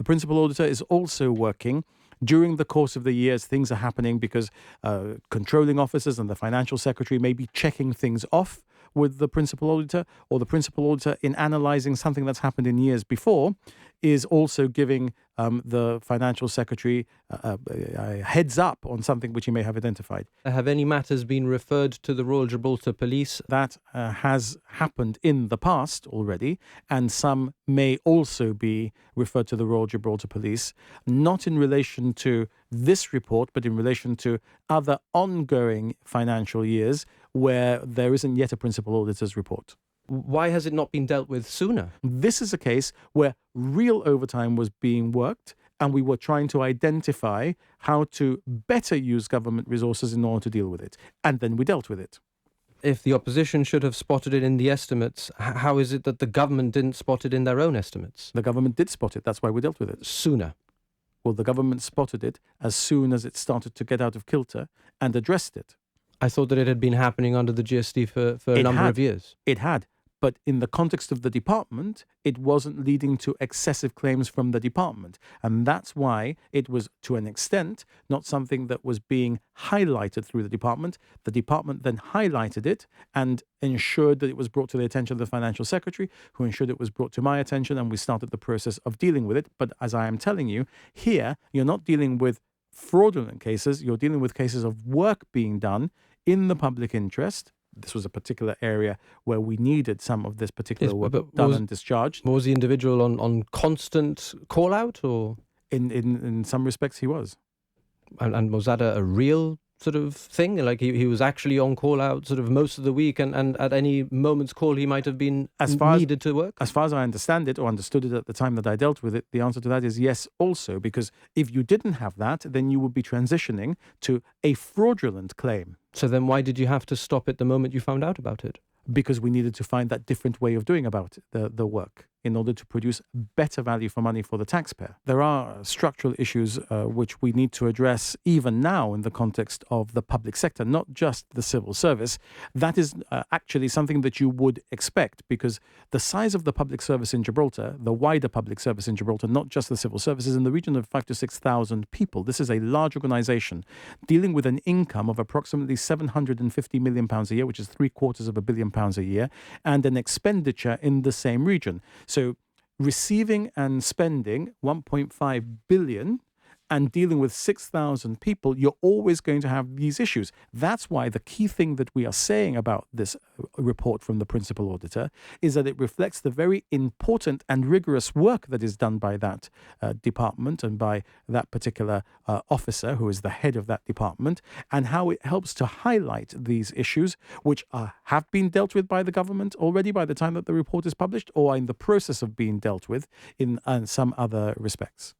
The principal auditor is also working during the course of the years. Things are happening because controlling officers and the financial secretary may be checking things off with the principal auditor, or the principal auditor, in analysing something that's happened in years before, is also giving the financial secretary a heads up on something which he may have identified. Have any matters been referred to the Royal Gibraltar Police? That has happened in the past already, and some may also be referred to the Royal Gibraltar Police, not in relation to this report, but in relation to other ongoing financial years where there isn't yet a principal auditor's report. Why has it not been dealt with sooner? This is a case where real overtime was being worked, and we were trying to identify how to better use government resources in order to deal with it. And then we dealt with it. If the opposition should have spotted it in the estimates, how is it that the government didn't spot it in their own estimates? The government did spot it. That's why we dealt with it. Sooner. Well, the government spotted it as soon as it started to get out of kilter and addressed it. I thought that it had been happening under the GST for a number of years. It had. But in the context of the department, it wasn't leading to excessive claims from the department. And that's why it was, to an extent, not something that was being highlighted through the department. The department then highlighted it and ensured that it was brought to the attention of the financial secretary, who ensured it was brought to my attention, and we started the process of dealing with it. But as I am telling you, here, you're not dealing with fraudulent cases. You're dealing with cases of work being done in the public interest. This was a particular area where we needed some of this particular work done and discharged. Was the individual on constant call-out, or? In some respects, he was. And was that a real sort of thing? Like he was actually on call-out sort of most of the week, and at any moment's call he might have been needed to work? As far as I understand it, or understood it at the time that I dealt with it, the answer to that is yes also, because if you didn't have that, then you would be transitioning to a fraudulent claim. So then why did you have to stop it the moment you found out about it? Because we needed to find that different way of doing about the work in order to produce better value for money for the taxpayer. There are structural issues which we need to address even now in the context of the public sector, not just the civil service. That is actually something that you would expect, because the size of the public service in Gibraltar, the wider public service in Gibraltar, not just the civil service, is in the region of 5,000 to 6,000 people. This is a large organization dealing with an income of approximately £750 million a year, which is £750 million a year, and an expenditure in the same region. So receiving and spending 1.5 billion and dealing with 6,000 people, you're always going to have these issues. That's why the key thing that we are saying about this report from the principal auditor is that it reflects the very important and rigorous work that is done by that department and by that particular officer who is the head of that department, and how it helps to highlight these issues which have been dealt with by the government already by the time that the report is published, or are in the process of being dealt with in some other respects.